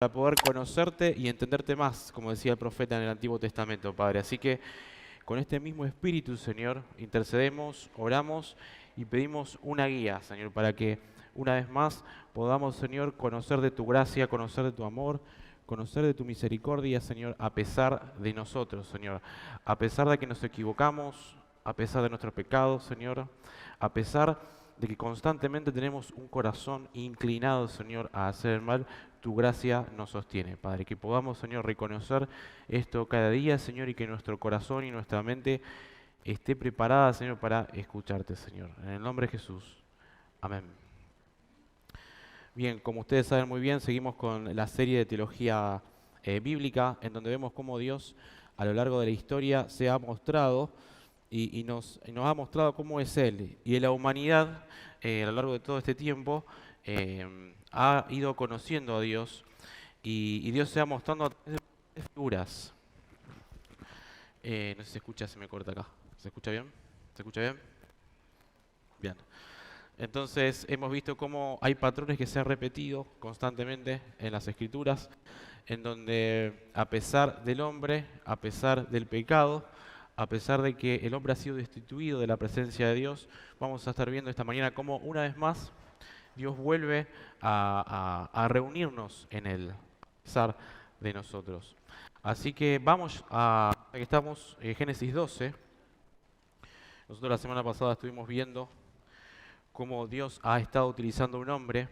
para poder conocerte y entenderte más, como decía el profeta en el Antiguo Testamento, Padre. Así que con este mismo espíritu, Señor, intercedemos, oramos y pedimos una guía, Señor, para que una vez más podamos, Señor, conocer de tu gracia, conocer de tu amor, conocer de tu misericordia, Señor, a pesar de nosotros, Señor, a pesar de que nos equivocamos, a pesar de nuestros pecados, Señor, a pesar de que constantemente tenemos un corazón inclinado, Señor, a hacer el mal, tu gracia nos sostiene, Padre. Que podamos, Señor, reconocer esto cada día, Señor, y que nuestro corazón y nuestra mente esté preparada, Señor, para escucharte, Señor. En el nombre de Jesús. Amén. Bien, como ustedes saben muy bien, seguimos con la serie de teología bíblica, en donde vemos cómo Dios a lo largo de la historia se ha mostrado y nos ha mostrado cómo es Él. Y en la humanidad, a lo largo de todo este tiempo, ha ido conociendo a Dios y Dios se ha mostrando a través de figuras. No sé si se escucha, se me corta acá. ¿Se escucha bien? ¿Se escucha bien? Bien. Entonces hemos visto cómo hay patrones que se han repetido constantemente en las Escrituras, en donde a pesar del hombre, a pesar del pecado, a pesar de que el hombre ha sido destituido de la presencia de Dios, vamos a estar viendo esta mañana cómo una vez más Dios vuelve a reunirnos en Él, a pesar de nosotros. Así que vamos a, aquí estamos en Génesis 12. Nosotros la semana pasada estuvimos viendo cómo Dios ha estado utilizando un hombre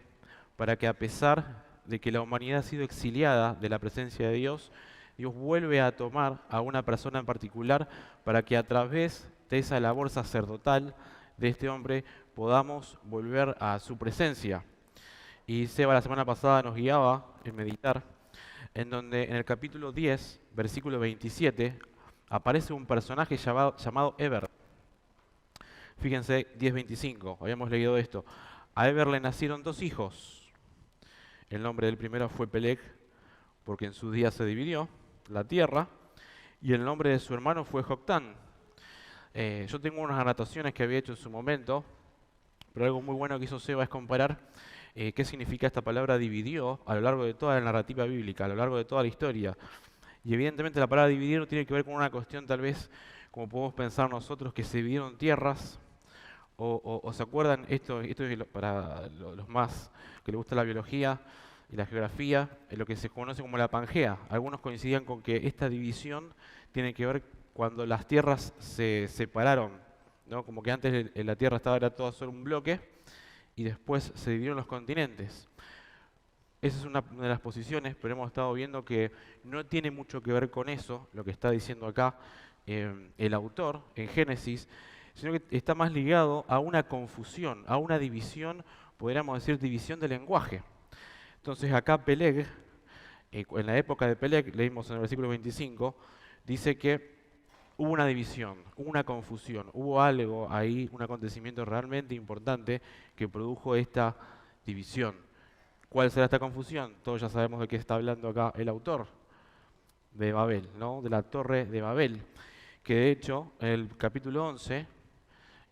para que a pesar de que la humanidad ha sido exiliada de la presencia de Dios, Dios vuelve a tomar a una persona en particular para que a través de esa labor sacerdotal de este hombre podamos volver a su presencia. Y Seba la semana pasada nos guiaba en meditar, en donde en el capítulo 10, versículo 27, aparece un personaje llamado Eber. Fíjense, 10:25, habíamos leído esto. A Eber le nacieron dos hijos. El nombre del primero fue Peleg, porque en su día se dividió la tierra, y el nombre de su hermano fue Joctán. Yo tengo unas anotaciones que había hecho en su momento, pero algo muy bueno que hizo Seba es comparar qué significa esta palabra dividió a lo largo de toda la narrativa bíblica, a lo largo de toda la historia. Y evidentemente la palabra dividir no tiene que ver con una cuestión tal vez como podemos pensar nosotros, que se dividieron tierras, o se acuerdan, esto es para los más que les gusta la biología y la geografía, es lo que se conoce como la Pangea. Algunos coincidían con que esta división tiene que ver cuando las tierras se separaron, ¿no? Como que antes la tierra era toda solo un bloque y después se dividieron los continentes. Esa es una de las posiciones, pero hemos estado viendo que no tiene mucho que ver con eso, lo que está diciendo acá el autor en Génesis, sino que está más ligado a una confusión, a una división, podríamos decir división de lenguaje. Entonces acá Peleg, en la época de Peleg, leímos en el versículo 25, dice que hubo una división, hubo una confusión, hubo algo ahí, un acontecimiento realmente importante que produjo esta división. ¿Cuál será esta confusión? Todos ya sabemos de qué está hablando acá el autor de Babel, ¿no? De la Torre de Babel, que de hecho en el capítulo 11,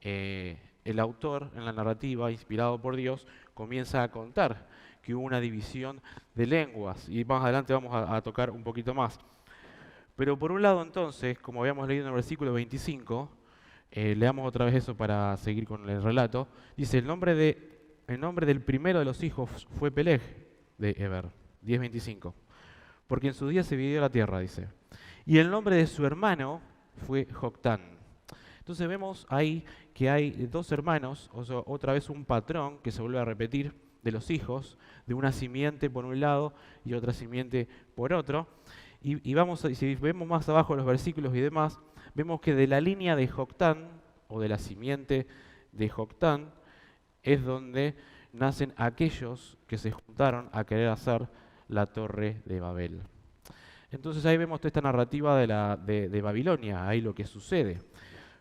el autor en la narrativa, inspirado por Dios, comienza a contar que hubo una división de lenguas, y más adelante vamos a tocar un poquito más. Pero por un lado entonces, como habíamos leído en el versículo 25, leamos otra vez eso para seguir con el relato, dice, el nombre del primero de los hijos fue Peleg de Eber, 10:25, porque en su día se dividió la tierra, dice. Y el nombre de su hermano fue Joctán. Entonces vemos ahí que hay dos hermanos, o sea, otra vez un patrón que se vuelve a repetir de los hijos, de una simiente por un lado y otra simiente por otro. Y si vemos más abajo los versículos y demás, vemos que de la línea de Joctán, o de la simiente de Joctán, es donde nacen aquellos que se juntaron a querer hacer la Torre de Babel. Entonces ahí vemos toda esta narrativa de Babilonia, ahí lo que sucede.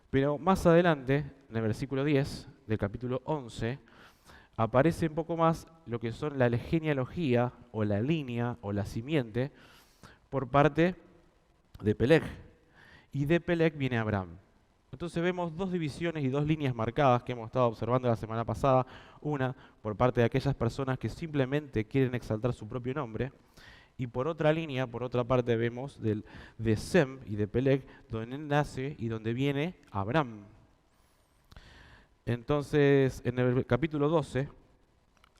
Pero más adelante, en el versículo 10 del capítulo 11, aparece un poco más lo que son la genealogía, o la línea, o la simiente, por parte de Peleg. Y de Peleg viene Abraham. Entonces vemos dos divisiones y dos líneas marcadas que hemos estado observando la semana pasada. Una por parte de aquellas personas que simplemente quieren exaltar su propio nombre, Y por otra línea, por otra parte, vemos de Sem y de Peleg, donde nace y donde viene Abraham. Entonces, en el capítulo 12,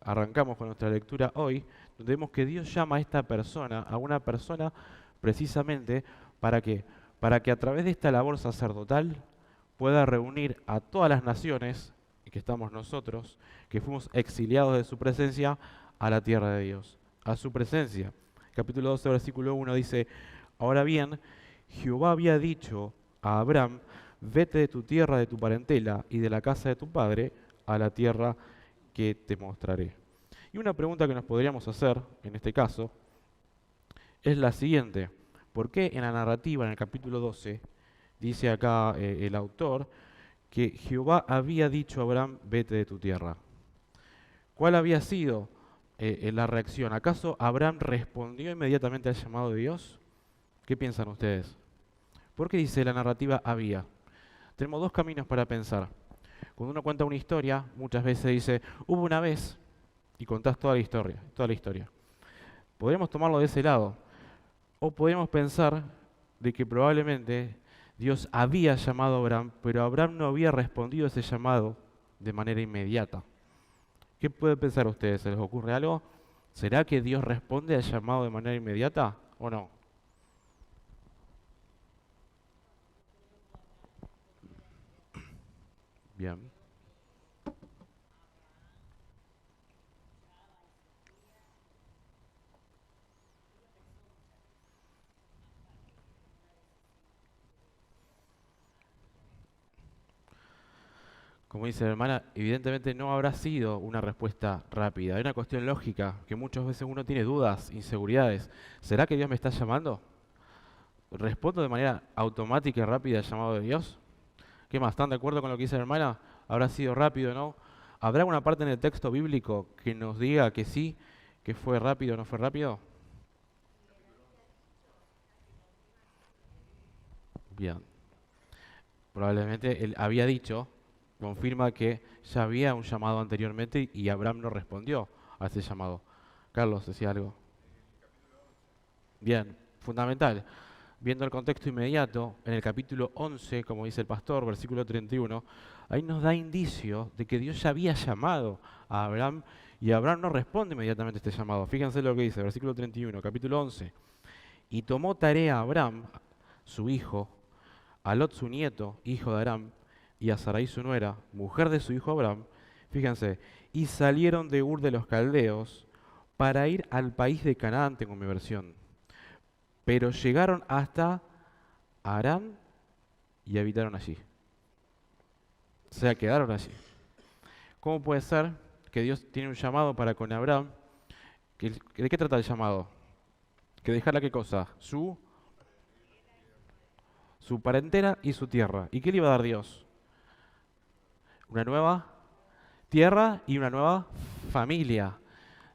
arrancamos con nuestra lectura hoy, donde vemos que Dios llama a esta persona, a una persona precisamente ¿para qué? Para que a través de esta labor sacerdotal pueda reunir a todas las naciones, que estamos nosotros, que fuimos exiliados de su presencia, a la tierra de Dios, a su presencia. Capítulo 12, versículo 1 dice, ahora bien, Jehová había dicho a Abraham, vete de tu tierra, de tu parentela y de la casa de tu padre, a la tierra que te mostraré. Y una pregunta que nos podríamos hacer, en este caso, es la siguiente. ¿Por qué en la narrativa, en el capítulo 12, dice acá el autor, que Jehová había dicho a Abraham, vete de tu tierra? ¿Cuál había sido la reacción? ¿Acaso Abraham respondió inmediatamente al llamado de Dios? ¿Qué piensan ustedes? ¿Por qué dice la narrativa había? Tenemos dos caminos para pensar. Cuando uno cuenta una historia, muchas veces dice, hubo una vez, y contás toda la historia, toda la historia. Podríamos tomarlo de ese lado, o podríamos pensar de que probablemente Dios había llamado a Abraham, pero Abraham no había respondido a ese llamado de manera inmediata. ¿Qué pueden pensar ustedes? ¿Se les ocurre algo? ¿Será que Dios responde al llamado de manera inmediata o no? Bien. Como dice la hermana, evidentemente no habrá sido una respuesta rápida. Hay una cuestión lógica, que muchas veces uno tiene dudas, inseguridades. ¿Será que Dios me está llamando? ¿Respondo de manera automática y rápida al llamado de Dios? ¿Qué más? ¿Están de acuerdo con lo que dice la hermana? ¿Habrá sido rápido o no? ¿Habrá alguna parte en el texto bíblico que nos diga que sí, que fue rápido o no fue rápido? Bien. Probablemente él había dicho, confirma que ya había un llamado anteriormente y Abraham no respondió a ese llamado. Carlos, decía algo. Bien, fundamental. Viendo el contexto inmediato, en el capítulo 11, como dice el pastor, versículo 31, ahí nos da indicio de que Dios ya había llamado a Abraham y Abraham no responde inmediatamente a este llamado. Fíjense lo que dice, versículo 31, capítulo 11. Y tomó tarea a Abraham, su hijo, a Lot su nieto, hijo de Aram, y a Sarai su nuera, mujer de su hijo Abraham, fíjense, y salieron de Ur de los Caldeos para ir al país de Canaán, tengo mi versión. Pero llegaron hasta Aram y habitaron allí. O sea, quedaron allí. ¿Cómo puede ser que Dios tiene un llamado para con Abraham? ¿De qué trata el llamado? Que dejara qué cosa? Su parentela y su tierra. ¿Y qué le iba a dar Dios? Una nueva tierra y una nueva familia.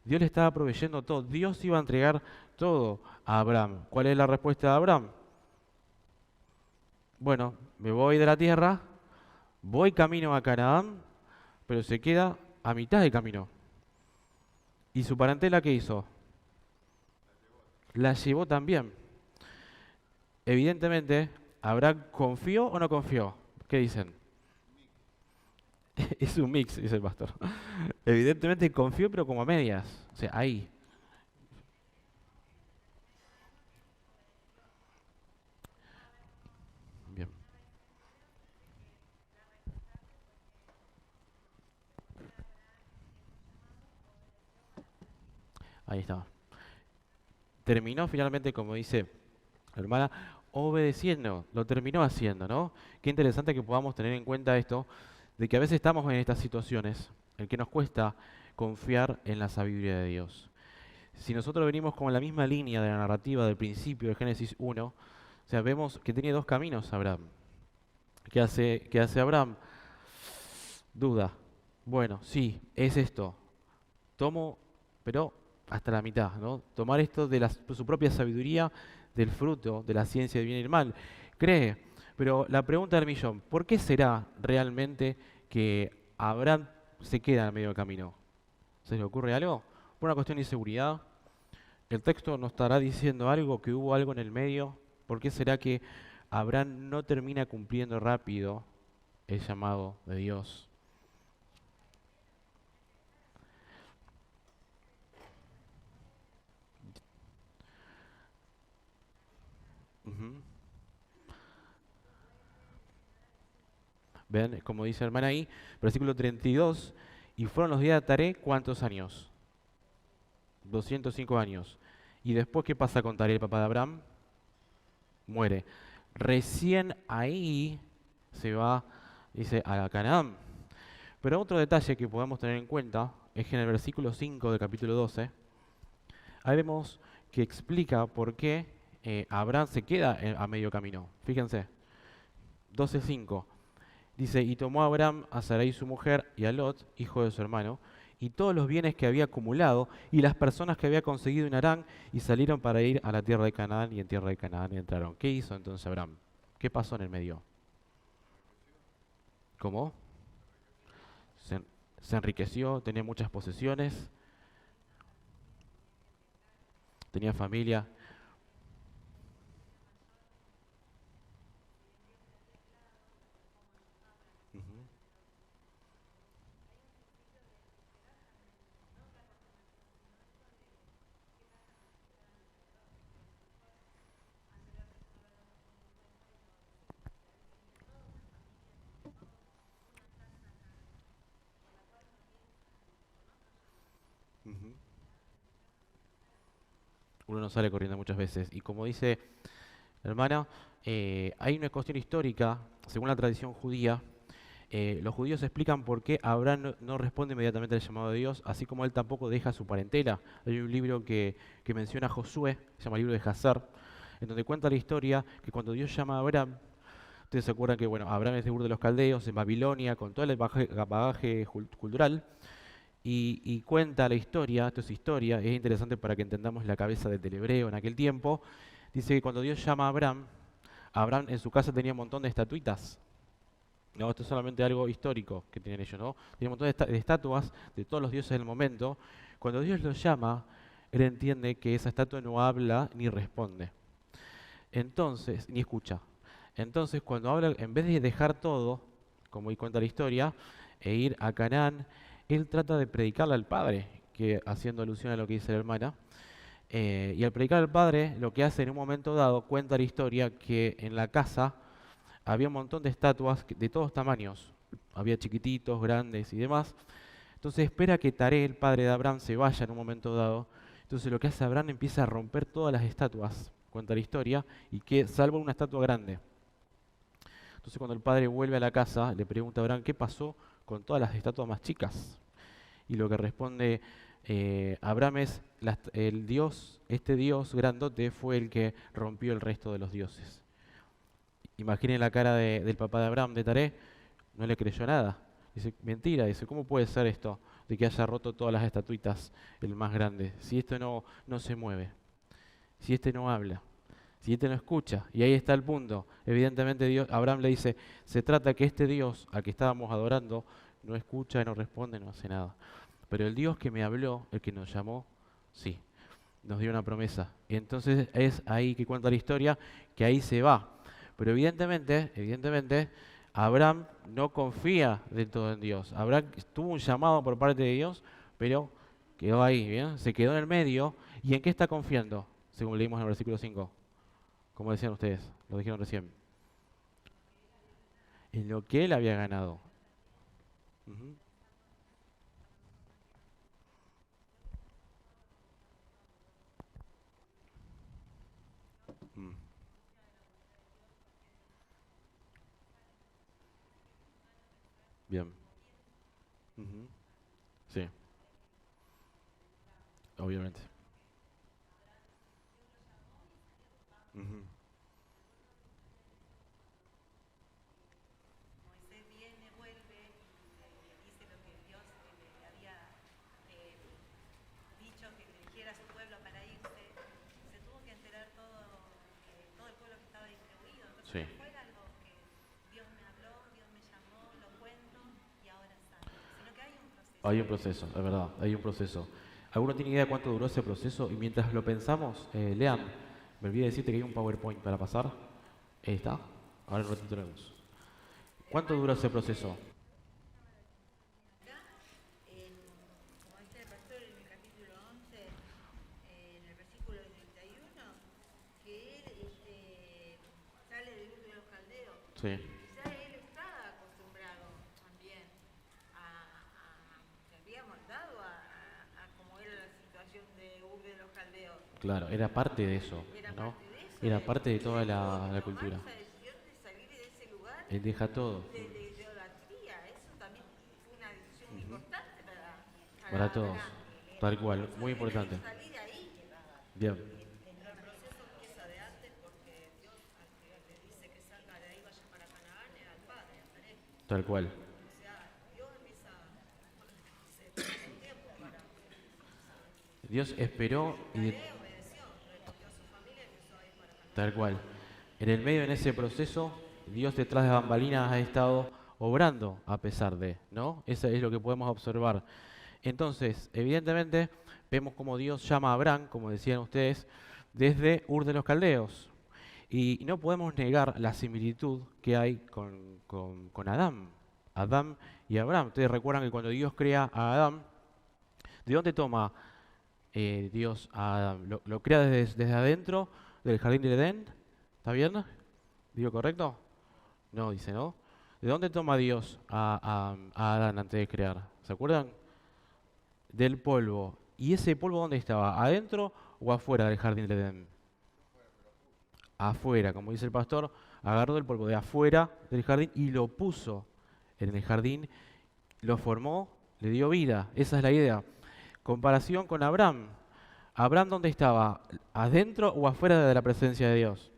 Dios le estaba proveyendo todo. Dios iba a entregar todo a Abraham. ¿Cuál es la respuesta de Abraham? Bueno, me voy de la tierra, voy camino a Canaán, pero se queda a mitad de camino. ¿Y su parentela qué hizo? La llevó también. Evidentemente, ¿Abraham confió o no confió? ¿Qué dicen? Es un mix, dice el pastor. Evidentemente confió, pero como a medias. O sea, ahí. Bien, ahí está. Terminó finalmente, como dice la hermana, obedeciendo. Lo terminó haciendo, ¿no? Qué interesante que podamos tener en cuenta esto, de que a veces estamos en estas situaciones en que nos cuesta confiar en la sabiduría de Dios. Si nosotros venimos con la misma línea de la narrativa del principio de Génesis 1, o sea, vemos que tenía dos caminos Abraham. ¿Qué hace Abraham? Duda. Bueno, sí, es esto. Tomo, pero hasta la mitad, ¿no? Tomar esto de su propia sabiduría, del fruto de la ciencia del bien y el mal. Cree, pero la pregunta del millón, ¿por qué será realmente que Abraham se queda en medio del camino? ¿Se le ocurre algo? ¿Por una cuestión de inseguridad? El texto nos estará diciendo algo, que hubo algo en el medio. ¿Por qué será que Abraham no termina cumpliendo rápido el llamado de Dios? Ujú. Ven, como dice el hermano ahí, versículo 32, y fueron los días de Taré, ¿cuántos años? 205 años. ¿Y después qué pasa con Taré, el papá de Abraham? Muere. Recién ahí se va, dice, a Canaán. Pero otro detalle que podemos tener en cuenta es que en el versículo 5 del capítulo 12, ahí vemos que explica por qué Abraham se queda a medio camino. Fíjense, 12:5. Dice, y tomó Abraham a Sarai su mujer y a Lot, hijo de su hermano, y todos los bienes que había acumulado y las personas que había conseguido en Harán, y salieron para ir a la tierra de Canaán, y en tierra de Canaán entraron. ¿Qué hizo entonces Abraham? ¿Qué pasó en el medio? ¿Cómo? Se, se enriqueció, tenía muchas posesiones, tenía familia. Ujú, ujú. Uno no sale corriendo muchas veces. Y como dice la hermana, hay una cuestión histórica, según la tradición judía. Los judíos explican por qué Abraham no responde inmediatamente al llamado de Dios, así como él tampoco deja su parentela. Hay un libro que menciona a Josué, se llama el libro de Hazar, en donde cuenta la historia que cuando Dios llama a Abraham, ustedes se acuerdan que bueno, Abraham es de Ur de los Caldeos, en Babilonia, con todo el bagaje cultural, y cuenta la historia, esto es historia, es interesante para que entendamos la cabeza del hebreo en aquel tiempo. Dice que cuando Dios llama a Abraham, Abraham en su casa tenía un montón de estatuitas. No, esto es solamente algo histórico que tienen ellos, ¿no? Tiene un montón de estatuas de todos los dioses del momento. Cuando Dios los llama, él entiende que esa estatua no habla ni responde. Entonces, ni escucha. Entonces, cuando habla, en vez de dejar todo, como hoy cuenta la historia, e ir a Canaán, él trata de predicarle al Padre, que haciendo alusión a lo que dice la hermana. Y al predicar al Padre, lo que hace en un momento dado, cuenta la historia que en la casa había un montón de estatuas de todos tamaños. Había chiquititos, grandes y demás. Entonces espera que Taré, el padre de Abraham, se vaya en un momento dado. Entonces lo que hace Abraham empieza a romper todas las estatuas, cuenta la historia, y que salvo una estatua grande. Entonces cuando el padre vuelve a la casa, le pregunta a Abraham qué pasó con todas las estatuas más chicas. Y lo que responde Abraham es, el Dios, este Dios grandote fue el que rompió el resto de los dioses. Imaginen la cara del papá de Abraham, de Taré, no le creyó nada. Dice, mentira, dice, ¿cómo puede ser esto de que haya roto todas las estatuitas, el más grande? Si esto no se mueve, si este no habla, si este no escucha. Y ahí está el punto. Evidentemente Dios, Abraham le dice, se trata que este Dios al que estábamos adorando no escucha, no responde, no hace nada. Pero el Dios que me habló, el que nos llamó, sí, nos dio una promesa. Y entonces es ahí que cuenta la historia, que ahí se va. Pero evidentemente, Abraham no confía del todo en Dios. Abraham tuvo un llamado por parte de Dios, pero quedó ahí, ¿bien? Se quedó en el medio. ¿Y en qué está confiando? Según leímos en el versículo 5, como decían ustedes, lo dijeron recién. En lo que él había ganado. Ujú. Mm. Bien. Ujú. Sí, obviamente. Ujú. Sí. Hay un proceso, es verdad, hay un proceso. ¿Alguno tiene idea de cuánto duró ese proceso? Y mientras lo pensamos, lean, me olvidé decirte que hay un PowerPoint para pasar. Ahí está, ahora en un ratito lo vemos. ¿Cuánto duró ese proceso? Como dice el pastor en el capítulo 11, en el versículo 31, que él sale de Ur de los Caldeos. Sí, Quizá él estaba acostumbrado también se había moldado a cómo era la situación de Ur de los Caldeos. claro, era parte de eso, Era ¿no? parte de eso. Era parte de toda la Tomar cultura. esa decisión de salir de ese lugar Él deja todo de idolatría, eso también fue una decisión importante para todos, Abraham. tal cual, muy importante. Salir de ahí. Bien, El proceso empieza de antes porque Dios al que le dice que salga de ahí, vaya para Canaán, era el padre, Abraham. tal cual. O sea, Dios empieza hace un tiempo para Dios esperó y obedeció, recogió a su familia y empezó a ir para Canaán. tal cual. En el medio, en ese proceso, Dios detrás de bambalinas ha estado obrando a pesar de, ¿no? Eso es lo que podemos observar. Entonces, evidentemente, vemos cómo Dios llama a Abraham, como decían ustedes, desde Ur de los Caldeos. Y no podemos negar la similitud que hay con Adán. Adán y Abraham. Ustedes recuerdan que cuando Dios crea a Adán, ¿de dónde toma Dios a Adán? ¿Lo crea desde adentro del jardín del Edén? ¿Está bien? ¿Digo correcto? No, dice, ¿no? ¿De dónde toma Dios a Adán antes de crear? ¿Se acuerdan? Del polvo. ¿Y ese polvo dónde estaba? ¿Adentro o afuera del jardín del Edén? Afuera, como dice el pastor, agarró el polvo de afuera del jardín y lo puso en el jardín, lo formó, le dio vida. Esa es la idea. Comparación con Abraham. ¿Abraham dónde estaba? ¿Adentro o afuera de la presencia de Dios?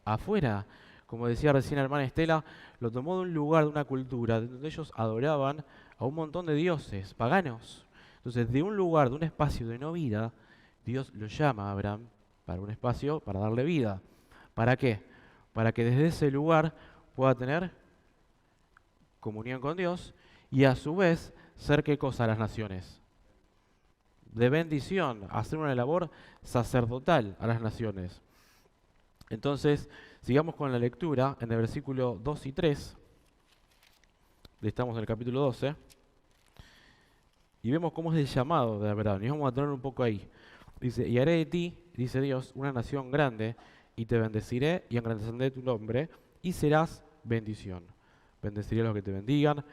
Afuera. Como decía recién la hermana Estela, lo tomó de un lugar, de una cultura, donde ellos adoraban a un montón de dioses paganos. Entonces, de un lugar, de un espacio de no vida, Dios lo llama a Abraham para un espacio, para darle vida. ¿Para qué? Para que desde ese lugar pueda tener comunión con Dios y a su vez ser qué cosa a las naciones. De bendición, hacer una labor sacerdotal a las naciones. Entonces, sigamos con la lectura en el versículo 2 y 3. Estamos en el capítulo 12. Y vemos cómo es el llamado de Abraham. Y vamos a tener un poco ahí. Dice, y haré de ti, dice Dios, una nación grande, y te bendeciré y engrandeceré tu nombre, y serás bendición. Bendeciré a los que te bendigan,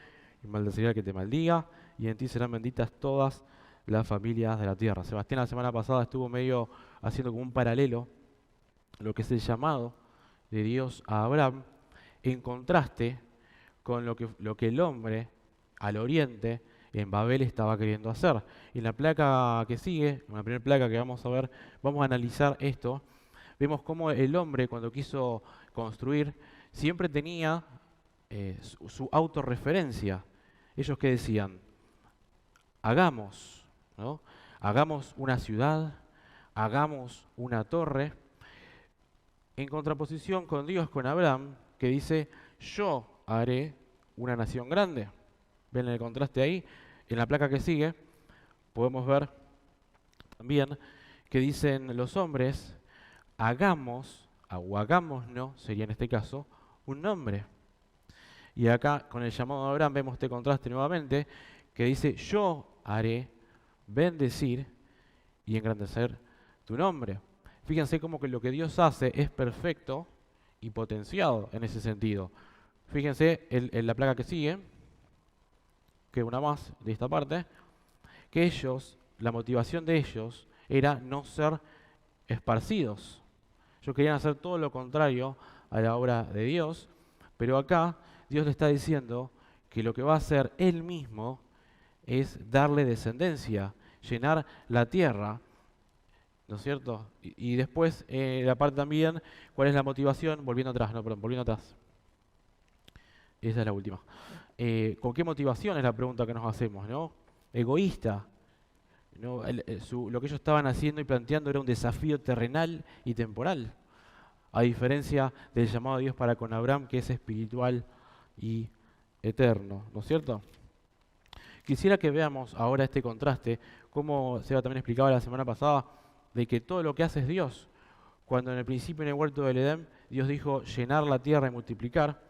y maldeciré al que te maldiga, y en ti serán benditas todas las familias de la tierra. Sebastián la semana pasada estuvo medio haciendo como un paralelo, lo que es el llamado de Dios a Abraham, en contraste con lo que el hombre al oriente en Babel estaba queriendo hacer. Y en la placa que sigue, en la primera placa que vamos a ver, vamos a analizar esto. Vemos cómo el hombre, cuando quiso construir, siempre tenía su autorreferencia. Ellos que decían, hagamos, ¿no? Hagamos una ciudad, hagamos una torre, en contraposición con Dios, con Abraham, que dice, yo haré una nación grande. ¿Ven el contraste ahí? En la placa que sigue podemos ver también que dicen los hombres, hagamos, o hagámonos, sería en este caso, un nombre. Y acá con el llamado de Abraham vemos este contraste nuevamente, que dice, yo haré bendecir y engrandecer tu nombre. Fíjense cómo que lo que Dios hace es perfecto y potenciado en ese sentido. Fíjense en la placa que sigue, que una más de esta parte, que ellos, la motivación de ellos era no ser esparcidos. Ellos querían hacer todo lo contrario a la obra de Dios, pero acá Dios le está diciendo que lo que va a hacer Él mismo es darle descendencia, llenar la tierra, ¿no es cierto? Y después, la parte también, ¿cuál es la motivación? Volviendo atrás, no, perdón, volviendo atrás. Esa es la última. ¿Con qué motivación es la pregunta que nos hacemos, ¿no? Egoísta. ¿No? Lo que ellos estaban haciendo y planteando era un desafío terrenal y temporal, a diferencia del llamado de Dios para con Abraham, que es espiritual y eterno, ¿no es cierto? Quisiera que veamos ahora este contraste, como Seba también explicaba la semana pasada, de que todo lo que hace es Dios. Cuando en el principio en el huerto del Edén, Dios dijo llenar la tierra y multiplicar,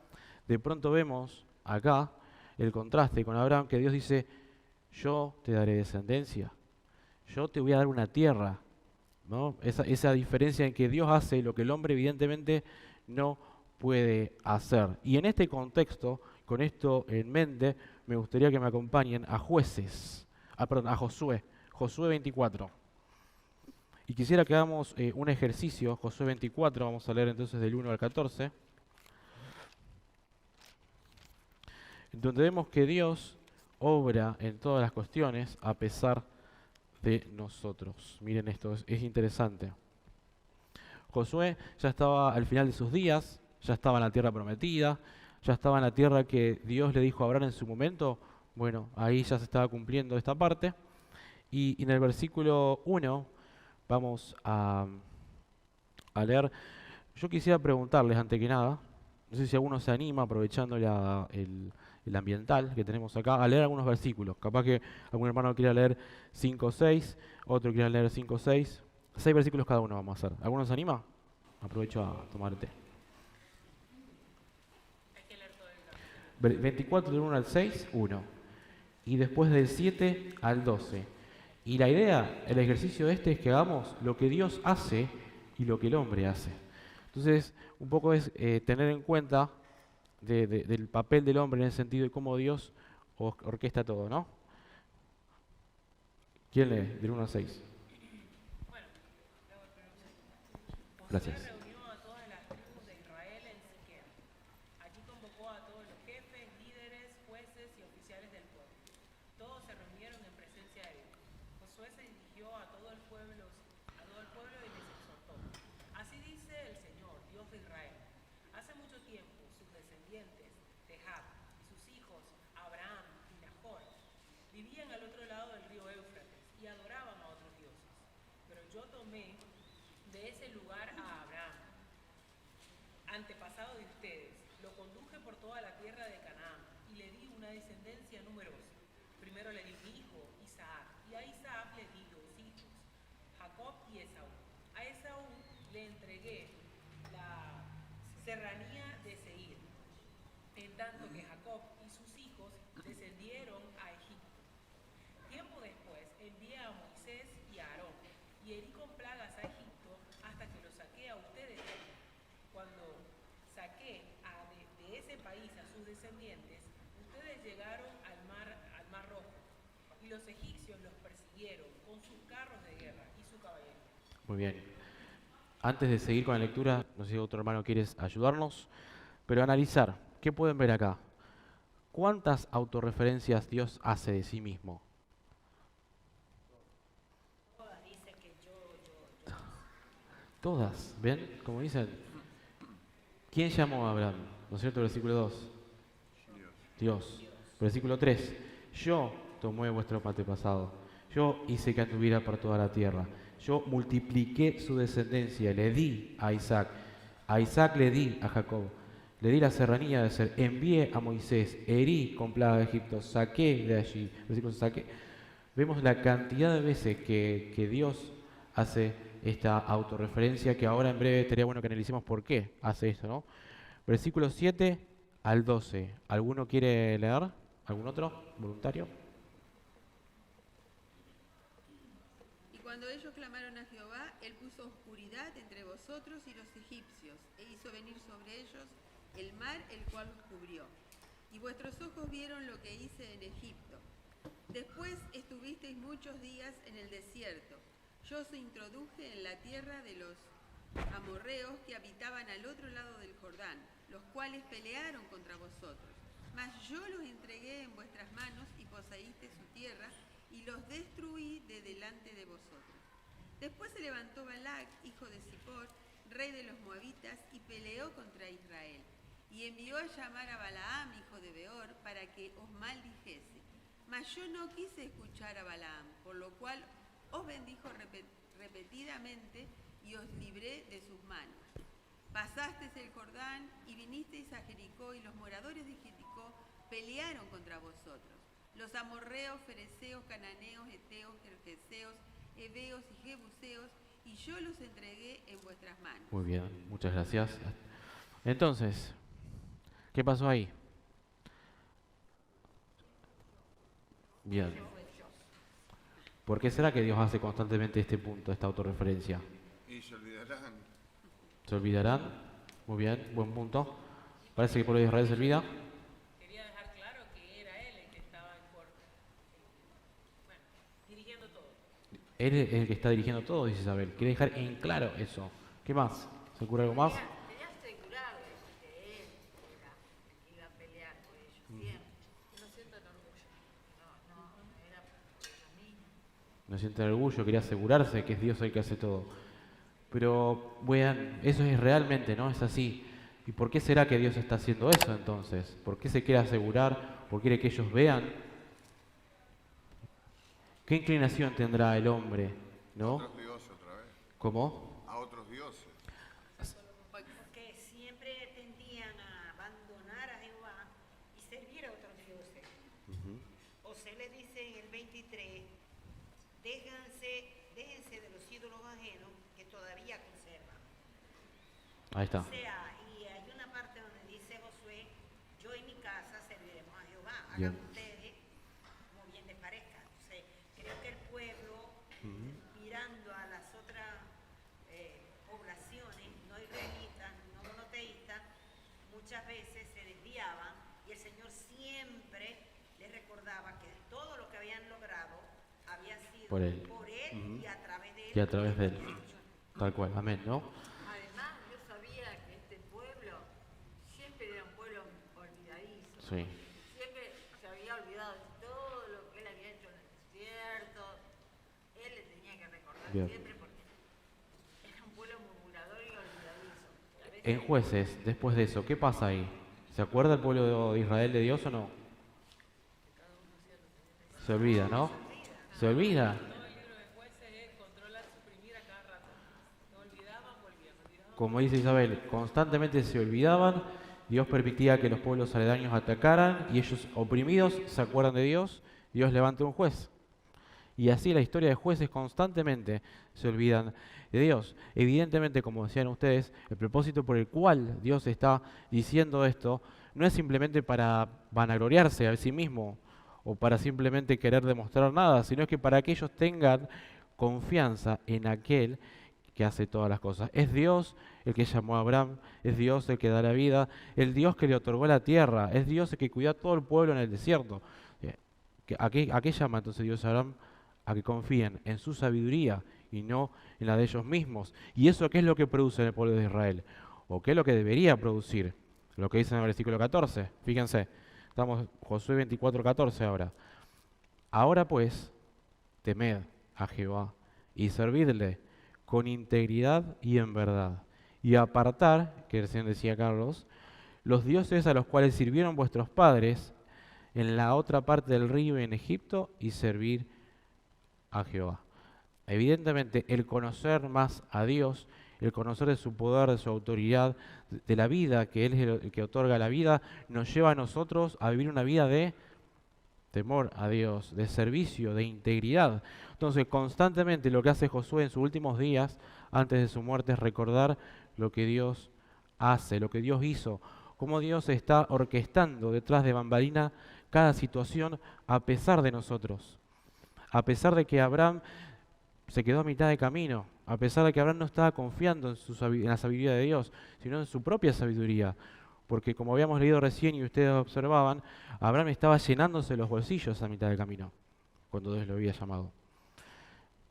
de pronto vemos acá el contraste con Abraham, que Dios dice, yo te daré descendencia, yo te voy a dar una tierra, ¿no? Esa diferencia en que Dios hace lo que el hombre evidentemente no puede hacer. Y en este contexto, con esto en mente, me gustaría que me acompañen a a Josué, Josué 24. Y quisiera que hagamos un ejercicio, Josué 24, vamos a leer entonces del 1 al 14, donde vemos que Dios obra en todas las cuestiones a pesar de nosotros. Miren esto, es interesante. Josué ya estaba al final de sus días, ya estaba en la tierra prometida, ya estaba en la tierra que Dios le dijo a Abraham en su momento. Bueno, ahí ya se estaba cumpliendo esta parte. Y en el versículo 1 vamos a leer. Yo quisiera preguntarles, ante que nada, no sé si alguno se anima, aprovechando el ambiental que tenemos acá, a leer algunos versículos. Capaz que algún hermano quiera leer 5 o 6, otro quiera leer 5 o 6. 6 versículos cada uno vamos a hacer. ¿Alguno se anima? Aprovecho a tomar té. 24 del 1 al 6, 1. Y después del 7 al 12. Y la idea, el ejercicio este es que hagamos lo que Dios hace y lo que el hombre hace. Entonces, un poco es tener en cuenta del papel del hombre en el sentido de cómo Dios orquesta todo, ¿no? ¿Quién lee? Del 1 al 6. Gracias. Josué reunió a todas las tribus de Israel en Siquem. Allí convocó a todos los jefes, líderes, jueces y oficiales del pueblo. Todos se reunieron en presencia de Dios. Josué se dirigió a todo el pueblo y les exhortó. Así dice el Señor, Dios de Israel. Hace mucho tiempo sus descendientes, Tehab, y sus hijos, Abraham y Nahor, vivían al otro lado del río Éufrates y adoraban a otros dioses. Pero yo tomé de ese lugar a Abraham, antepasado de ustedes, lo conduje por toda la tierra de Canaán y le di una descendencia numerosa. Primero le di un hijo, Isaac, y a Isaac le di dos hijos, Jacob y Esaú. A Esaú le entregué la serranía de Seir, en tanto que Jacob y sus hijos descendieron a Egipto. Tiempo después envié a Moisés y a Aarón, y herí con plagas a Egipto hasta que los saqué a ustedes. Cuando saqué de ese país a sus descendientes, ustedes llegaron al mar Rojo, y los egipcios los persiguieron con sus carros de guerra y su caballería. Muy bien. Antes de seguir con la lectura, no sé si otro hermano quiere ayudarnos, pero analizar, ¿qué pueden ver acá? ¿Cuántas autorreferencias Dios hace de sí mismo? Todas dicen que yo. Todas, ¿ven? Como dicen, ¿quién llamó a Abraham? ¿No es cierto? Versículo 2. Dios. Versículo 3. Yo tomé vuestro antepasado. Yo hice que anduviera por toda la tierra. Yo multipliqué su descendencia. Le di a Isaac. A Isaac le di a Jacob. Le di la serranía de ser. Envié a Moisés. Herí con plaga de Egipto. Saqué de allí. Versículo saqué. Vemos la cantidad de veces que Dios hace esta autorreferencia, que ahora en breve estaría bueno que analicemos por qué hace esto, ¿no? Versículos 7 al 12. ¿Alguno quiere leer? ¿Algún otro? ¿Voluntario? Y cuando ellos clamaron a Jehová, él puso oscuridad entre vosotros y los egipcios, e hizo venir sobre ellos el mar, el cual los cubrió. Y vuestros ojos vieron lo que hice en Egipto. Después estuvisteis muchos días en el desierto. Yo os introduje en la tierra de los amorreos que habitaban al otro lado del Jordán, los cuales pelearon contra vosotros. Mas yo los entregué en vuestras manos y poseíste su tierra y los destruí de delante de vosotros. Después se levantó Balac, hijo de Zippor, rey de los moabitas, y peleó contra Israel. Y envió a llamar a Balaam, hijo de Beor, para que os maldijese. Mas yo no quise escuchar a Balaam, por lo cual os bendijo repetidamente y os libré de sus manos. Pasasteis el Jordán y vinisteis a Jericó, y los moradores de Jericó pelearon contra vosotros. los amorreos, fereceos, cananeos, eteos, gergeseos, heveos y jebuseos, y yo los entregué en vuestras manos. Muy bien, muchas gracias. Entonces, ¿qué pasó ahí? Bien. ¿Por qué será que Dios hace constantemente este punto, esta autorreferencia? Y se olvidarán. ¿Se olvidarán? Muy bien, buen punto. Parece que el pueblo de Israel se olvida. Quería dejar claro que era él el que estaba dirigiendo todo. Él es el que está dirigiendo todo, dice Isabel. Quiere dejar en claro eso. ¿Qué más? ¿Se ocurre algo más? Quería asegurarles que él era el que iba a pelear por ellos siempre. Que no sientan orgullo. No era por ellos mismos. No siente orgullo, quería asegurarse que es Dios el que hace todo. Pero, bueno, eso es realmente, ¿no? Es así. ¿Y por qué será que Dios está haciendo eso entonces? ¿Por qué se quiere asegurar? ¿Por qué quiere que ellos vean? ¿Qué inclinación tendrá el hombre? ¿No? Otros dioses otra vez. ¿Cómo? A otros dioses. Porque siempre tendían a abandonar a Jehová y servir a otros dioses. José le dice en el 23, déjense de los ídolos ajenos que todavía conservan. Ahí está. O sea, y hay una parte donde dice Josué, yo y mi casa serviremos a Jehová. Bien. Hagan ustedes como bien les parezca. Entonces, creo que el pueblo, mirando a las otras poblaciones no israelitas, no monoteístas, muchas veces se desviaban y el Señor siempre les recordaba que todo lo que habían logrado había sido Por Él. y a través de Él. Y a través de Él. Tal cual. Amén, ¿no? Además, yo sabía que este pueblo siempre era un pueblo olvidadizo. Sí. Siempre se había olvidado de todo lo que él había hecho en el desierto. Él le tenía que recordar Bien. siempre porque era un pueblo murmurador y olvidadizo. Y a veces En Jueces, después de eso, ¿qué pasa ahí? ¿Se acuerda el pueblo de Israel de Dios o no? Se olvida, ¿no? Se olvida. Todo el libro de jueces es controlar, suprimir a cada rato. Se olvidaban, volvían. Como dice Isabel, constantemente se olvidaban, Dios permitía que los pueblos aledaños atacaran y ellos oprimidos se acuerdan de Dios, Dios levanta un juez. Y así la historia de jueces constantemente se olvidan de Dios. Evidentemente, como decían ustedes, el propósito por el cual Dios está diciendo esto no es simplemente para vanagloriarse a sí mismo o para simplemente querer demostrar nada, sino es que para que ellos tengan confianza en aquel que hace todas las cosas. Es Dios el que llamó a Abraham, es Dios el que da la vida, el Dios que le otorgó la tierra, es Dios el que cuidó a todo el pueblo en el desierto. ¿A qué llama entonces Dios a Abraham? A que confíen en su sabiduría y no en la de ellos mismos. ¿Y eso qué es lo que produce en el pueblo de Israel? ¿O qué es lo que debería producir? Lo que dice en el versículo 14. Fíjense, estamos en Josué 24:14 ahora. Ahora pues, temed a Jehová y servidle con integridad y en verdad. Y apartar, que recién decía Carlos, los dioses a los cuales sirvieron vuestros padres en la otra parte del río en Egipto y servir a Jehová. Evidentemente, el conocer más a Dios, el conocer de su poder, de su autoridad, de la vida, que Él es el que otorga la vida, nos lleva a nosotros a vivir una vida de temor a Dios, de servicio, de integridad. Entonces, constantemente lo que hace Josué en sus últimos días, antes de su muerte, es recordar lo que Dios hace, lo que Dios hizo, cómo Dios está orquestando detrás de bambalina cada situación a pesar de nosotros. A pesar de que Abraham se quedó a mitad de camino, a pesar de que Abraham no estaba confiando en la sabiduría de Dios, sino en su propia sabiduría. Porque como habíamos leído recién y ustedes observaban, Abraham estaba llenándose los bolsillos a mitad del camino, cuando Dios lo había llamado.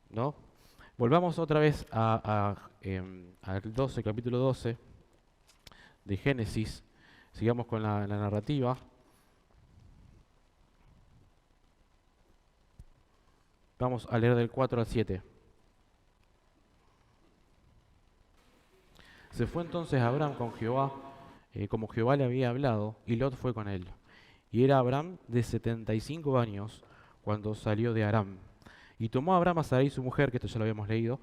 ¿No? Volvamos otra vez al capítulo 12 de Génesis. Sigamos con la narrativa. Vamos a leer del 4 al 7. Se fue entonces Abraham con Jehová, como Jehová le había hablado, y Lot fue con él. Y era Abraham de 75 años cuando salió de Aram. Y tomó a Abraham a Sarai su mujer, que esto ya lo habíamos leído,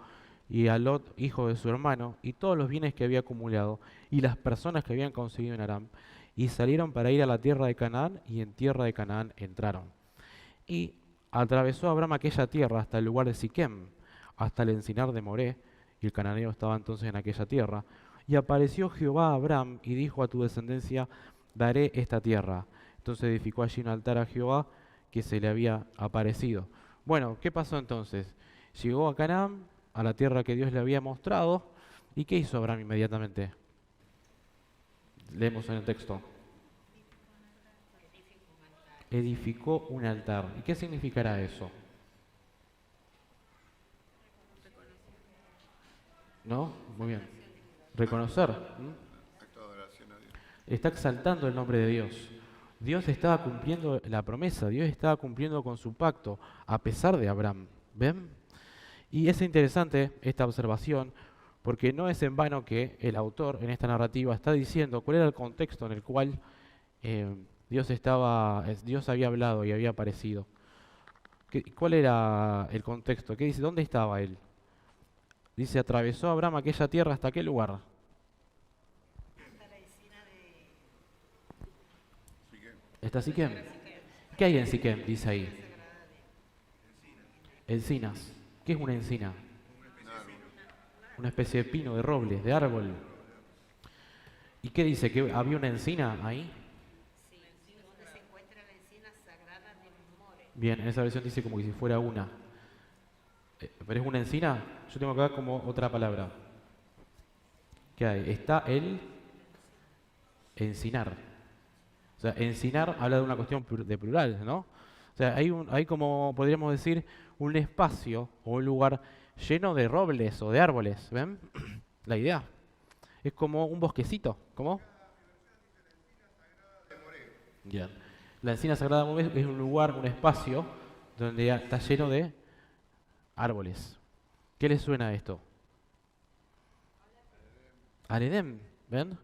y a Lot, hijo de su hermano, y todos los bienes que había acumulado, y las personas que habían conseguido en Aram, y salieron para ir a la tierra de Canaán, y en tierra de Canaán entraron. Y atravesó Abraham aquella tierra hasta el lugar de Siquem, hasta el encinar de Moré, y el cananeo estaba entonces en aquella tierra. Y apareció Jehová a Abraham y dijo: a tu descendencia daré esta tierra. Entonces edificó allí un altar a Jehová que se le había aparecido. Bueno, ¿qué pasó entonces? Llegó a Canaán, a la tierra que Dios le había mostrado. ¿Y qué hizo Abraham inmediatamente? Leemos en el texto. Edificó un altar. ¿Y qué significará eso? ¿No? Muy bien. Reconocer. Acto de adoración a Dios. Está exaltando el nombre de Dios. Dios estaba cumpliendo la promesa, Dios estaba cumpliendo con su pacto, a pesar de Abraham. ¿Ven? Y es interesante esta observación, porque no es en vano que el autor en esta narrativa está diciendo cuál era el contexto en el cual Dios había hablado y había aparecido. ¿Cuál era el contexto? ¿Qué dice? ¿Dónde estaba él? Dice: atravesó Abraham aquella tierra, ¿hasta qué lugar? Hasta la encina de Siquem. ¿Está Siquem? ¿Qué hay en Siquem? Dice ahí. Encinas. ¿Qué es una encina? Un árbol. Una especie de pino, de roble, de árbol. ¿Y qué dice? ¿Que había una encina ahí? sí, donde se encuentra la encina sagrada de More. Bien, en esa versión dice como que si fuera una. ¿Pero es una encina? Yo tengo acá como otra palabra. ¿Qué hay? Está el encinar. O sea, encinar habla de una cuestión de plural, ¿no? O sea, hay como, podríamos decir, un espacio o un lugar lleno de robles o de árboles, ¿ven? La idea. Es como un bosquecito, ¿cómo? Bien. La encina sagrada de Moré es un lugar, un espacio, donde está lleno de árboles. ¿Qué les suena a esto? Al Edén, ¿ven?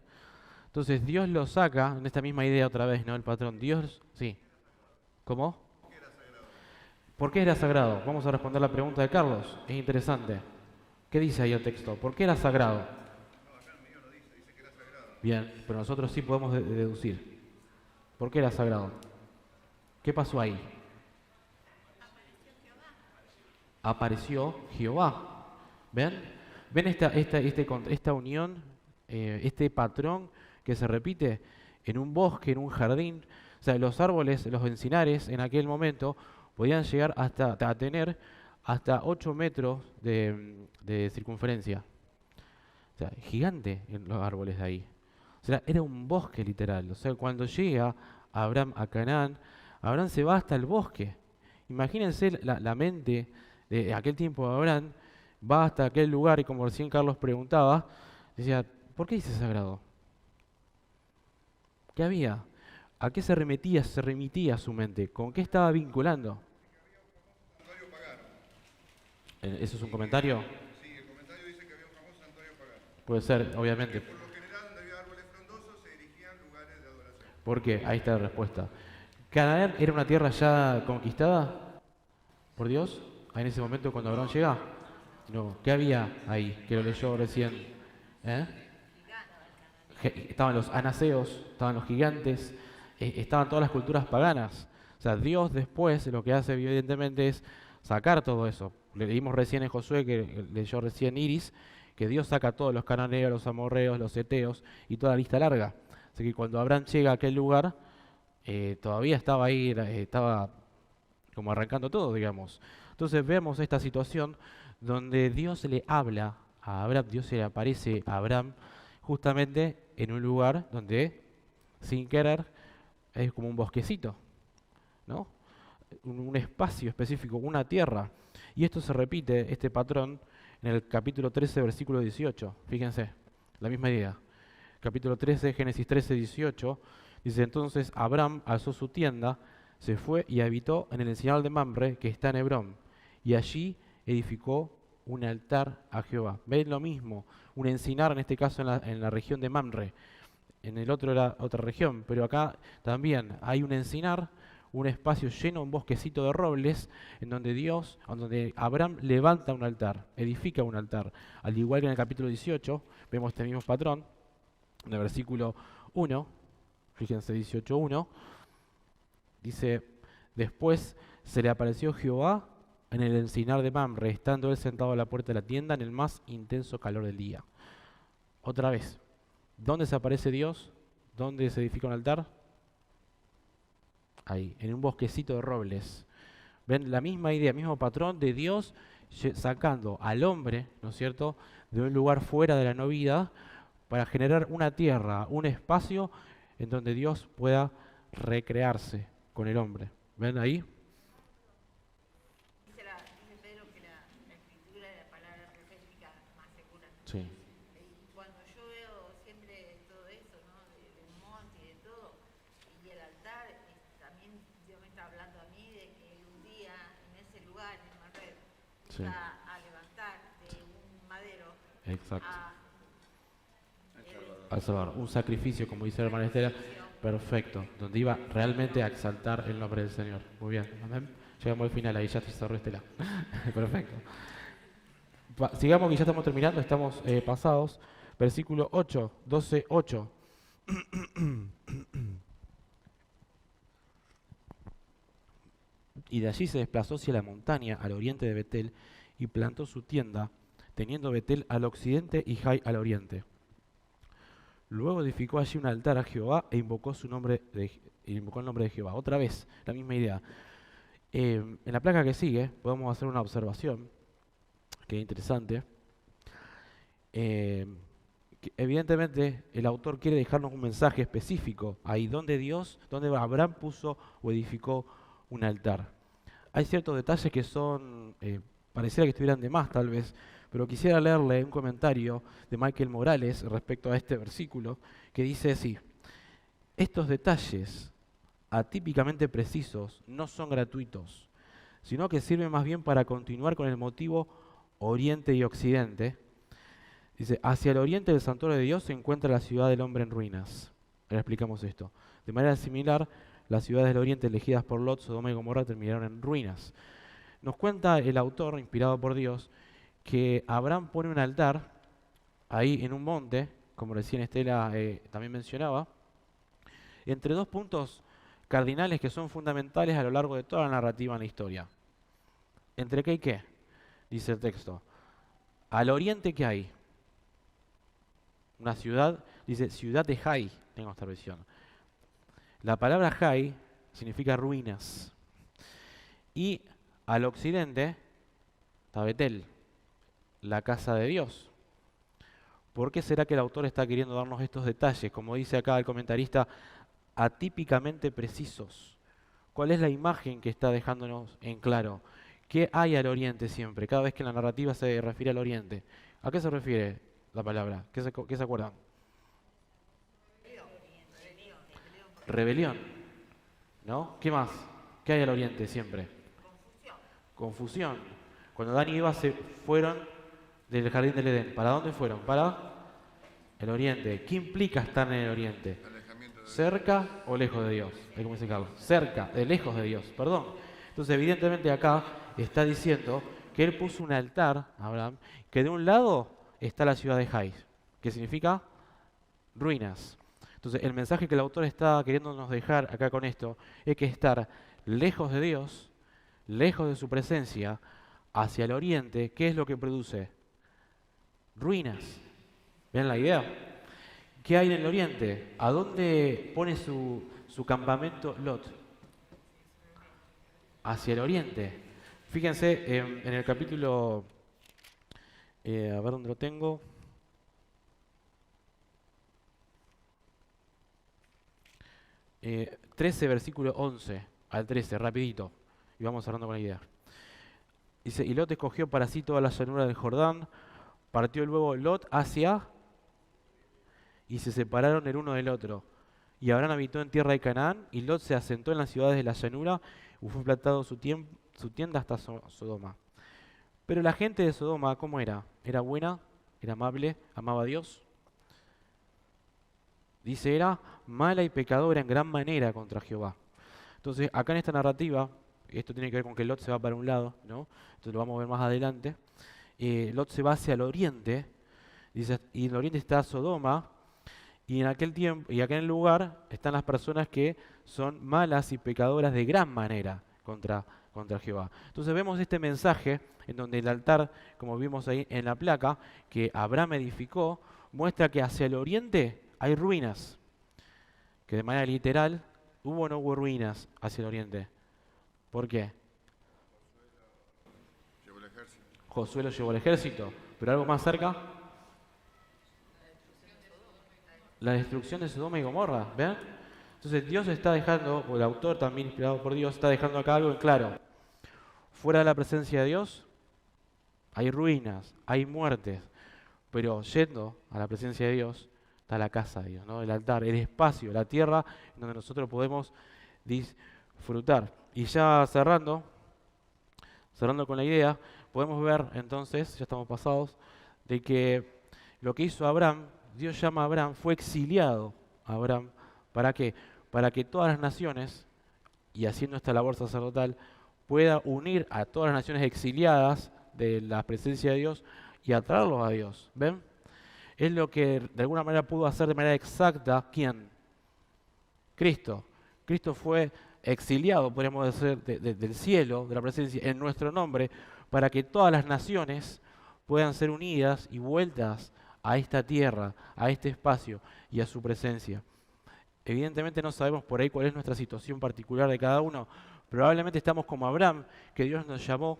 Entonces Dios lo saca, en esta misma idea otra vez, ¿no? El patrón, Dios, sí. ¿Cómo? ¿Por qué era sagrado? Vamos a responder la pregunta de Carlos, es interesante. ¿Qué dice ahí el texto? ¿Por qué era sagrado? Bien, pero nosotros sí podemos deducir. ¿Por qué era sagrado? ¿Qué pasó ahí? Apareció Jehová. ¿Ven? ¿Ven esta unión, este patrón que se repite en un bosque, en un jardín? O sea, los árboles, los encinares en aquel momento podían llegar a tener hasta 8 metros de circunferencia. O sea, gigante en los árboles de ahí. O sea, era un bosque literal. O sea, cuando llega Abraham a Canaán, Abraham se va hasta el bosque. Imagínense la mente de aquel tiempo de Abraham, va hasta aquel lugar y como recién Carlos preguntaba, decía: ¿por qué dice sagrado? ¿Qué había? ¿A qué se remitía su mente? ¿Con qué estaba vinculando? ¿Eso es un comentario? Sí, el comentario dice que había un famoso santuario pagano. Puede ser, obviamente. Por lo general, donde había árboles frondosos, se erigían lugares de adoración. ¿Por qué? Ahí está la respuesta. ¿Canaán era una tierra ya conquistada por Dios? En ese momento cuando Abraham llega. No. ¿Qué había ahí? Que lo leyó recién. Estaban los anaseos, estaban los gigantes, estaban todas las culturas paganas. O sea, Dios después lo que hace evidentemente es sacar todo eso. Leímos recién en Josué, que leyó recién Iris, que Dios saca a todos los cananeos, los amorreos, los heteos y toda la lista larga. Así que cuando Abraham llega a aquel lugar, todavía estaba ahí, estaba como arrancando todo, digamos. Entonces vemos esta situación donde Dios le habla a Abraham, Dios se le aparece a Abraham justamente en un lugar donde, sin querer, es como un bosquecito, ¿no? Un espacio específico, una tierra. Y esto se repite, este patrón, en el capítulo 13, versículo 18. Fíjense, la misma idea. Capítulo 13, Génesis 13, 18. Dice: entonces Abraham alzó su tienda, se fue y habitó en el encinar de Mamre, que está en Hebrón, y allí edificó un altar a Jehová. ¿Ven lo mismo? Un encinar, en este caso en la región de Mamre. En el otro era otra región, pero acá también hay un encinar, un espacio lleno, un bosquecito de robles, en donde Abraham levanta un altar, edifica un altar. Al igual que en el capítulo 18, vemos este mismo patrón, en el versículo 1, fíjense 18.1, dice: después se le apareció Jehová en el encinar de Mamre, estando él sentado a la puerta de la tienda en el más intenso calor del día. Otra vez, ¿dónde se aparece Dios? ¿Dónde se edifica un altar? Ahí, en un bosquecito de robles. Ven la misma idea, el mismo patrón de Dios sacando al hombre, ¿no es cierto?, de un lugar fuera de la no vida para generar una tierra, un espacio en donde Dios pueda recrearse con el hombre. ¿Ven ahí? Dice Pedro que la escritura es la palabra profética más segura. Sí. Y cuando yo veo siempre todo eso, ¿no? Del monte y de todo, y el altar, también Dios me está hablando a mí de que un día en ese lugar, en Marred, Sí. va a levantar de un madero Exacto. a Al Salvador. Un sacrificio, como dice la hermana Estela, perfecto, donde iba realmente a exaltar el nombre del Señor. Muy bien, amén. Llegamos al final, ahí ya se cerró Estela. Perfecto. Sigamos que ya estamos terminando, estamos pasados. Versículo 8, 12, 8. Y de allí se desplazó hacia la montaña, al oriente de Betel, y plantó su tienda, teniendo Betel al occidente y Jai al oriente. Luego edificó allí un altar a Jehová e invocó el nombre de Jehová. Otra vez, la misma idea. En la placa que sigue podemos hacer una observación que es interesante. Que evidentemente el autor quiere dejarnos un mensaje específico ahí donde Abraham puso o edificó un altar. Hay ciertos detalles que son, pareciera que estuvieran de más tal vez, pero quisiera leerle un comentario de Michael Morales respecto a este versículo que dice así: estos detalles atípicamente precisos no son gratuitos, sino que sirven más bien para continuar con el motivo oriente y occidente. Dice, hacia el oriente del santuario de Dios se encuentra la ciudad del hombre en ruinas. Ahora explicamos esto. De manera similar, las ciudades del oriente elegidas por Lot, Sodoma y Gomorra, terminaron en ruinas. Nos cuenta el autor, inspirado por Dios, que Abraham pone un altar ahí en un monte, como recién Estela también mencionaba, entre dos puntos cardinales que son fundamentales a lo largo de toda la narrativa en la historia. ¿Entre qué y qué? Dice el texto. Al oriente, ¿qué hay? Una ciudad, dice ciudad de Jai, tengo esta versión. La palabra Jai significa ruinas. Y al occidente está Betel, la casa de Dios. ¿Por qué será que el autor está queriendo darnos estos detalles, como dice acá el comentarista, atípicamente precisos? ¿Cuál es la imagen que está dejándonos en claro? ¿Qué hay al oriente siempre? Cada vez que la narrativa se refiere al oriente. ¿A qué se refiere la palabra? ¿Qué se acuerdan? Rebelión. ¿No? ¿Qué más? ¿Qué hay al oriente siempre? Confusión. Cuando Adán y Eva se fueron del jardín del Edén, ¿para dónde fueron? Para el oriente. ¿Qué implica estar en el oriente? ¿Cerca o lejos de Dios? Es como dice Carlos. Cerca, lejos de Dios, perdón. Entonces, evidentemente acá está diciendo que él puso un altar, Abraham, que de un lado está la ciudad de Jai, que significa ruinas. Entonces, el mensaje que el autor está queriéndonos dejar acá con esto es que estar lejos de Dios, lejos de su presencia, hacia el oriente, ¿qué es lo que produce? Ruinas. ¿Ven la idea? ¿Qué hay en el oriente? ¿A dónde pone su campamento Lot? Hacia el oriente. Fíjense en el capítulo, a ver dónde lo tengo. 13, versículo 11 al 13, rapidito, y vamos cerrando con la idea. Dice, y Lot escogió para sí toda la llanura del Jordán, partió luego Lot hacia, y se separaron el uno del otro. Y Abraham habitó en tierra de Canaán, y Lot se asentó en las ciudades de la llanura, y fue plantado su tienda hasta Sodoma. Pero la gente de Sodoma, ¿cómo era? ¿Era buena? ¿Era amable? ¿Amaba a Dios? Dice, era mala y pecadora en gran manera contra Jehová. Entonces, acá en esta narrativa, esto tiene que ver con que Lot se va para un lado, ¿no? Entonces lo vamos a ver más adelante. Lot se va hacia el oriente, dice, y en el oriente está Sodoma, y en aquel tiempo, y acá en el lugar están las personas que son malas y pecadoras de gran manera contra contra Jehová. Entonces vemos este mensaje en donde el altar, como vimos ahí en la placa, que Abraham edificó, muestra que hacia el oriente hay ruinas, que de manera literal, ¿hubo o no hubo ruinas hacia el oriente? ¿Por qué? Llevó el ejército. Josué lo llevó al ejército, pero algo más cerca, la destrucción de Sodoma y Gomorra, ¿ven? Entonces Dios está dejando, o el autor también inspirado por Dios, está dejando acá algo en claro. Fuera de la presencia de Dios hay ruinas, hay muertes, pero yendo a la presencia de Dios está la casa de Dios, ¿no? El altar, el espacio, la tierra en donde nosotros podemos disfrutar. Y ya cerrando con la idea, podemos ver entonces, ya estamos pasados, de que lo que hizo Abraham, Dios llama a Abraham, fue exiliado a Abraham. ¿Para qué? Para que todas las naciones, y haciendo esta labor sacerdotal, pueda unir a todas las naciones exiliadas de la presencia de Dios y atraerlos a Dios. ¿Ven? Es lo que de alguna manera pudo hacer de manera exacta, ¿quién? Cristo. Cristo fue exiliado, podríamos decir, del cielo, de la presencia, en nuestro nombre, para que todas las naciones puedan ser unidas y vueltas a esta tierra, a este espacio y a su presencia. Evidentemente no sabemos por ahí cuál es nuestra situación particular de cada uno. Probablemente estamos como Abraham, que Dios nos llamó,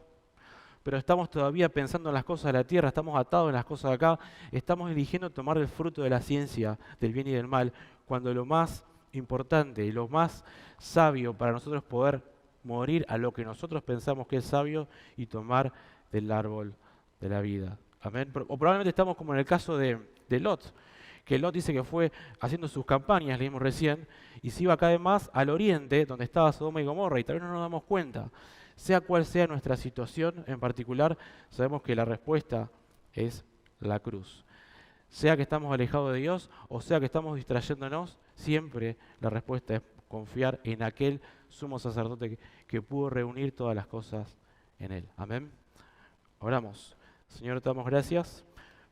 pero estamos todavía pensando en las cosas de la tierra, estamos atados en las cosas de acá, estamos eligiendo tomar el fruto de la ciencia, del bien y del mal, cuando lo más importante y lo más sabio para nosotros es poder morir a lo que nosotros pensamos que es sabio y tomar del árbol de la vida. Amén. O probablemente estamos como en el caso de Lot, que Lot dice que fue haciendo sus campañas, leímos recién, y se iba cada vez más al oriente, donde estaba Sodoma y Gomorra, y tal vez no nos damos cuenta. Sea cual sea nuestra situación en particular, sabemos que la respuesta es la cruz. Sea que estamos alejados de Dios o sea que estamos distrayéndonos, siempre la respuesta es confiar en aquel sumo sacerdote que pudo reunir todas las cosas en él. Amén. Oramos. Señor, te damos gracias,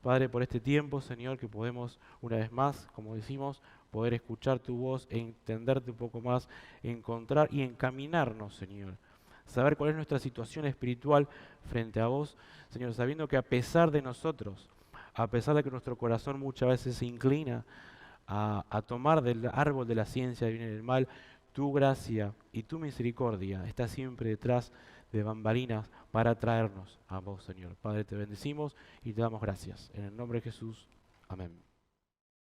Padre, por este tiempo, Señor, que podemos una vez más, como decimos, poder escuchar tu voz e entenderte un poco más, encontrar y encaminarnos, Señor. Saber cuál es nuestra situación espiritual frente a vos, Señor, sabiendo que a pesar de nosotros, a pesar de que nuestro corazón muchas veces se inclina a tomar del árbol de la ciencia del bien y del mal, tu gracia y tu misericordia está siempre detrás de bambalinas para traernos a vos, Señor. Padre, te bendecimos y te damos gracias. En el nombre de Jesús, amén.